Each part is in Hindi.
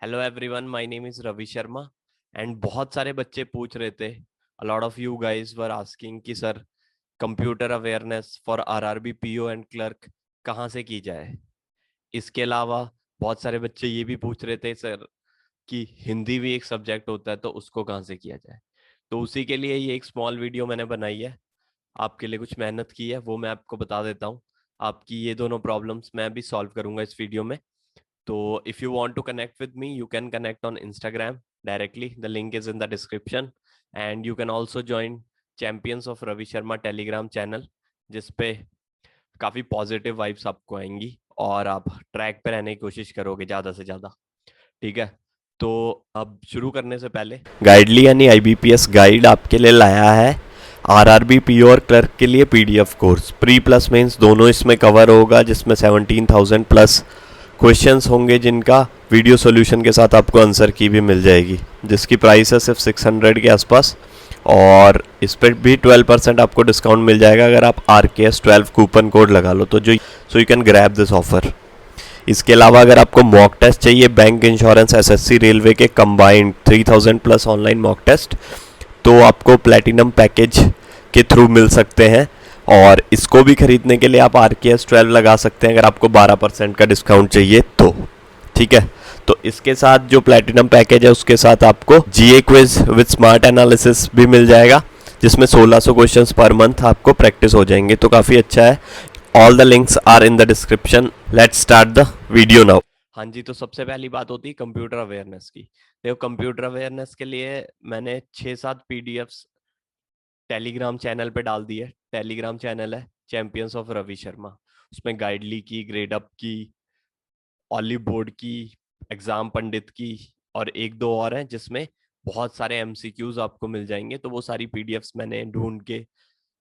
Hello everyone, my name is Ravi Sharma and बहुत सारे बच्चे पूछ रहे थे। A lot of you guys were asking कि sir computer awareness for RRB PO and clerk कहाँ से की जाए। इसके अलावा बहुत सारे बच्चे ये भी पूछ रहे थे सर कि हिंदी भी एक सब्जेक्ट होता है तो उसको कहाँ से किया जाए। तो उसी के लिए ये एक स्मॉल वीडियो मैंने बनाई है, आपके लिए कुछ मेहनत की है, वो मैं आपको बता देता हूँ। आपकी ये दोनों प्रॉब्लम्स मैं भी सॉल्व करूंगा इस वीडियो में। So if you want to connect with me, you can connect on Instagram directly. The link is in the description. And you can also join Champions of Ravi Sharma Telegram channel, जिसपे काफी पॉजिटिव वाइब्स आपको आएंगी और आप ट्रैक पे रहने की कोशिश करोगे ज्यादा से ज्यादा। ठीक है, तो अब शुरू करने से पहले गाइडली यानी आईबीपीएस गाइड आपके लिए लाया है। आरआरबी पीओ और क्लर्क के लिए PDF course pre plus mains दोनों इसमें कवर होगा, जिसमें 17,000 प्लस क्वेश्चंस होंगे जिनका वीडियो सॉल्यूशन के साथ आपको आंसर की भी मिल जाएगी, जिसकी प्राइस है सिर्फ 600 के आसपास। और इस पर भी 12% आपको डिस्काउंट मिल जाएगा अगर आप RKS12 कूपन कोड लगा लो तो जो so you can grab this offer. इसके अलावा अगर आपको मॉक टेस्ट चाहिए बैंक, इंश्योरेंस, एसएससी, रेलवे के combined 3000 plus online mock test, तो आपको प्लेटिनम पैकेज के थ्रू मिल सकते हैं। और इसको भी खरीदने के लिए आप RKS12 लगा सकते हैं अगर आपको 12% का डिस्काउंट चाहिए तो। ठीक है, तो इसके साथ जो प्लेटिनम पैकेज है उसके साथ आपको जीए क्विज विद स्मार्ट एनालिसिस भी मिल जाएगा, जिसमें 1600 क्वेश्चंस पर मंथ आपको प्रैक्टिस हो जाएंगे, तो काफ़ी अच्छा है। All the links are in the description. Let's start the video now. हाँ जी, तो सबसे पहली बात होती है कंप्यूटर अवेयरनेस की। देखो, कंप्यूटर अवेयरनेस के लिए मैंने 6-7 पीडीएफ्स टेलीग्राम चैनल पे डाल दी है। टेलीग्राम चैनल है चैंपियंस ऑफ रवि शर्मा। उसमें गाइडली की, ग्रेड अप की, ऑलिव बोर्ड की, एग्जाम पंडित की और एक दो और हैं जिसमें बहुत सारे एमसीक्यूज आपको मिल जाएंगे। तो वो सारी पीडीएफ्स मैंने ढूंढ के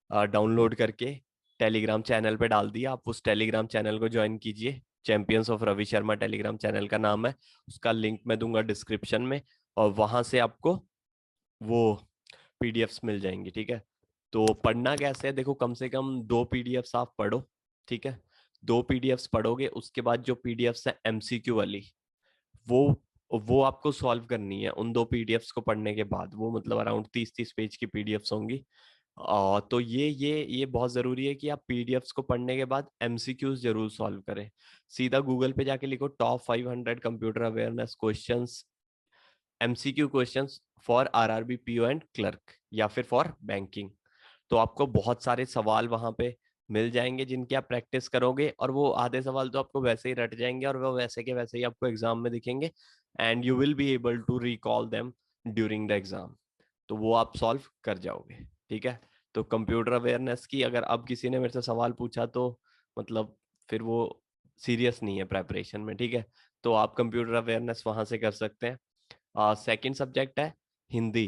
डाउनलोड करके टेलीग्राम चैनल पे डाल दिया। आप उस टेलीग्राम चैनल को ज्वाइन कीजिए। Champions of Ravi Sharma Telegram channel का नाम है। उसका लिंक मैं दूंगा डिस्क्रिप्शन में और वहां से आपको वो पीडीएफ्स मिल जाएंगी। ठीक है, तो पढ़ना कैसे है, देखो कम से कम 2 पीडीएफ्स आप पढ़ो। ठीक है, 2 पीडीएफ्स पढ़ोगे, उसके बाद जो पीडीएफ्स है एमसीक्यू वाली, वो वो आपको सॉल्व करनी है। उन 2 पीडीएफ्स को पढ़ने के बाद वो मतलब अराउंड 30-30 पेज की पीडीएफ्स होंगी। तो ये बहुत जरूरी है कि आप पीडीएफ्स को पढ़ने के बाद एमसीक्यूज जरूर सॉल्व करें। सीधा गूगल पे जाके लिखो top 500 computer awareness questions, MCQ questions for RRB PO and clerk या फिर फॉर बैंकिंग। तो आपको बहुत सारे सवाल वहां पे मिल जाएंगे जिनकी आप प्रैक्टिस करोगे, और वो आधे सवाल तो आपको वैसे ही रट जाएंगे और वो वैसे के वैसे ही आपको एग्जाम में दिखेंगे and you will be able to recall them during the exam. तो वो आप सॉल्व कर जाओगे। ठीक है, तो कंप्यूटर अवेयरनेस की अगर अब किसी ने मेरे से सवाल पूछा तो मतलब फिर वो सीरियस नहीं है प्रेपरेशन में। ठीक है, तो आप कंप्यूटर अवेयरनेस वहां से कर सकते हैं। सेकंड सब्जेक्ट है हिंदी।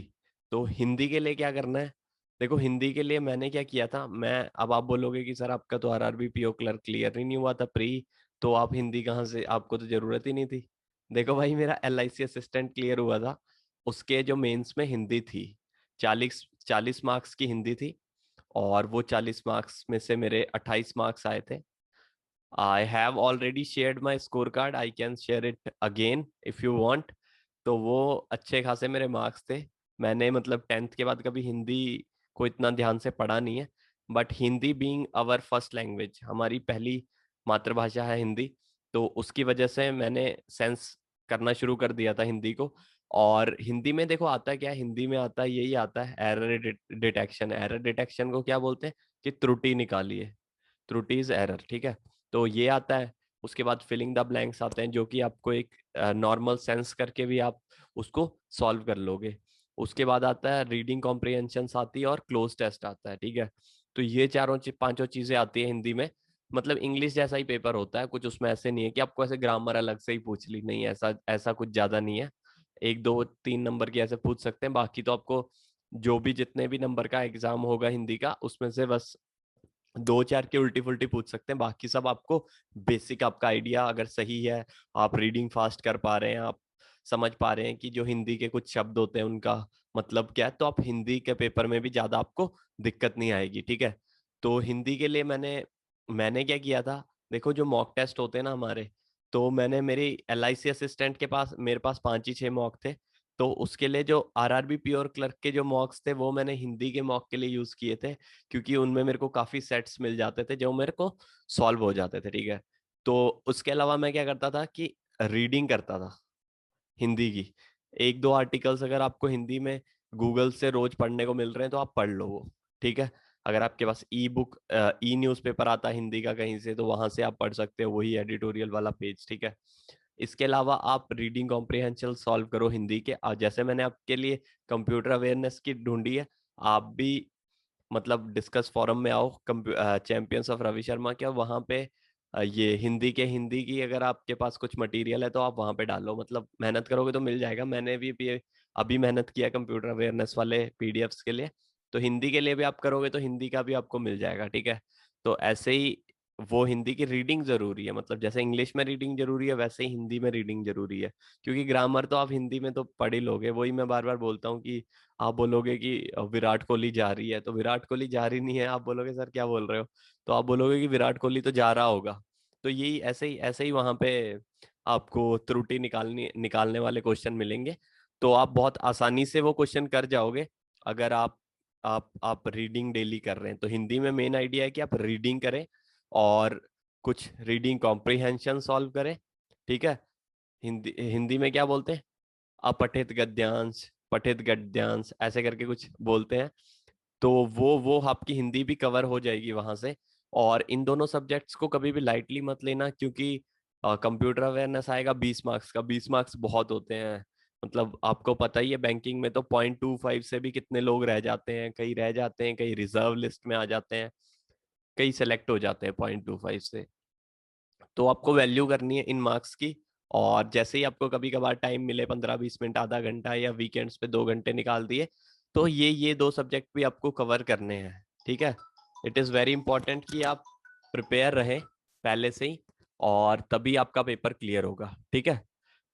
तो हिंदी के लिए क्या करना है, देखो हिंदी के लिए मैंने क्या किया था, मैं अब आप बोलोगे कि सर आपका तो आरआरबी पीओ क्लर्क क्लियर ही नहीं हुआ था प्री, तो आप हिंदी कहाँ से, आपको तो जरूरत ही नहीं थी। देखो भाई, मेरा LIC असिस्टेंट क्लियर हुआ था, उसके जो मेंस में हिंदी थी, 40 मार्क्स की हिंदी थी और वो 40 मार्क्स में से मेरे 28 मार्क्स आए थे। I have already shared my score card, I can share it again if you want. तो वो अच्छे खासे मेरे मार्क्स थे। मैंने मतलब 10th के बाद कभी हिंदी को इतना ध्यान से पढ़ा नहीं है, but Hindi being our first language, हमारी पहली मातृभाषा है हिंदी, तो उसकी वजह से मैंने सेंस करना शुरू कर दिया था हिंदी को। और हिंदी में देखो आता क्या है, हिंदी में आता है यही आता है एरर डिटेक्शन। एरर डिटेक्शन को क्या बोलते हैं कि त्रुटि निकालिए, त्रुटि इज एरर। ठीक है, तो ये आता है। उसके बाद फिलिंग द ब्लैंक्स आते हैं जो कि आपको एक नॉर्मल सेंस करके भी आप उसको सॉल्व कर लोगे। उसके बाद आता है रीडिंग कॉम्प्रिहेंशन आती है और क्लोज टेस्ट आता है। ठीक है, तो ये पांचों चीजें आती है हिंदी में। मतलब इंग्लिश जैसा ही पेपर होता है कुछ, उसमें ऐसे नहीं है कि आपको ऐसे ग्रामर अलग से ही पूछ ली, नहीं, ऐसा ऐसा कुछ ज्यादा नहीं है। 1 2 3 नंबर की ऐसे पूछ सकते हैं, बाकी तो आपको जो भी जितने भी नंबर का एग्जाम होगा हिंदी का उसमें से बस 2 4 की उल्टी फुल्टी पूछ सकते हैं, बाकी सब आपको बेसिक आपका आइडिया अगर सही है, आप रीडिंग फास्ट कर पा रहे हैं, आप समझ पा रहे हैं कि जो हिंदी के कुछ शब्द होते हैं उनका मतलब क्या है, तो आप हिंदी के पेपर में भी ज्यादा आपको दिक्कत नहीं आएगी। ठीक है, तो हिंदी के लिए मैंने मैंने क्या किया था, देखो जो मॉक टेस्ट होते हैं ना हमारे, तो मैंने मेरी LIC असिस्टेंट के पास, मेरे पास 5 ही 6 मॉक थे। तो उसके लिए जो RRB प्योर क्लर्क के जो मॉक्स थे वो मैंने हिंदी के मॉक के लिए यूज किए थे, क्योंकि उनमें मेरे को काफी सेट्स मिल जाते थे जो मेरे को सॉल्व हो जाते थे, ठीक है। तो उसके अलावा मैं क्या करता था कि रीडिंग करता था हिंदी की। एक दो आर्टिकल्स अगर आपको हिंदी में गूगल से रोज पढ़ने को मिल रहे हैं तो आप पढ़ लो वो, ठीक है। अगर आपके पास ई बुक, ई न्यूज़पेपर आता है हिंदी का कहीं से, तो वहां से आप पढ़ सकते हो वही एडिटोरियल वाला पेज, ठीक है। इसके अलावा आप रीडिंग कॉम्प्रिहेंशन सॉल्व करो हिंदी के। जैसे मैंने आपके लिए कंप्यूटर अवेयरनेस की ढूंढी है, आप भी मतलब डिस्कस फोरम में आओ, चैंपियंस ऑफ रवि शर्मा के, वहां पे ये हिंदी की अगर आपके पास कुछ मटेरियल है तो आप वहां पे डालो, मतलब मेहनत करोगे तो मिल जाएगा। मैंने भी अभी मेहनत किया कंप्यूटर अवेयरनेस वाले PDFs के लिए, तो हिंदी के लिए भी आप करोगे तो हिंदी का भी आपको मिल जाएगा, ठीक है। तो ऐसे ही वो हिंदी की रीडिंग जरूरी है, मतलब जैसे इंग्लिश में रीडिंग जरूरी है वैसे ही हिंदी में रीडिंग जरूरी है, क्योंकि ग्रामर तो आप हिंदी में तो पढ़ ही लोगे। वही मैं बार बार बोलता हूँ कि आप बोलोगे कि विराट कोहली जा रही है, तो विराट कोहली जा रही नहीं है, आप बोलोगे सर क्या बोल रहे हो, तो आप बोलोगे कि विराट कोहली तो जा रहा होगा। तो यही ऐसे ही वहां पे आपको त्रुटि निकालने वाले क्वेश्चन मिलेंगे। तो आप बहुत आसानी से वो क्वेश्चन कर जाओगे अगर आप रीडिंग डेली कर रहे हैं। तो हिंदी में मेन आइडिया है कि आप रीडिंग करें और कुछ रीडिंग कॉम्प्रिहेंशन सॉल्व करें, ठीक है। हिंदी हिंदी में क्या बोलते हैं, अपठित गद्यांश, पठित गद्यांश, ऐसे करके कुछ बोलते हैं। तो वो आपकी हिंदी भी कवर हो जाएगी वहां से। और इन दोनों सब्जेक्ट्स को कभी भी लाइटली मत लेना, क्योंकि कंप्यूटर अवेयरनेस आएगा 20 मार्क्स का, 20 मार्क्स बहुत होते हैं। मतलब आपको पता ही है बैंकिंग में तो 0.25 से भी कितने लोग रह जाते हैं, कई रह जाते हैं, कई रिजर्व लिस्ट में आ जाते हैं, कई सेलेक्ट हो जाते हैं 0.25 से। तो आपको वैल्यू करनी है इन मार्क्स की। और जैसे ही आपको कभी कभार टाइम मिले, 15-20 मिनट, आधा घंटा, या वीकेंड्स पे 2 घंटे निकाल दिए, तो ये दो सब्जेक्ट भी आपको कवर करने हैं, ठीक है। इट इज़ वेरी इंपॉर्टेंट कि आप प्रिपेयर रहें पहले से ही, और तभी आपका पेपर क्लियर होगा, ठीक है।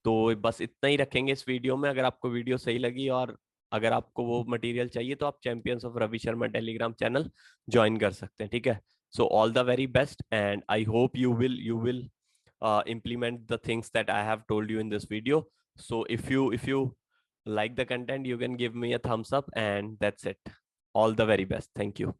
तो बस इतना ही रखेंगे इस वीडियो में। अगर आपको वीडियो सही लगी और अगर आपको वो मटेरियल चाहिए तो आप champions of Ravi Sharma Telegram channel join कर सकते हैं, ठीक है। So all the very best, and I hope you will implement the things that I have told you in this video. So if you like the content, you can give me a thumbs up, and that's it. All the very best. Thank you.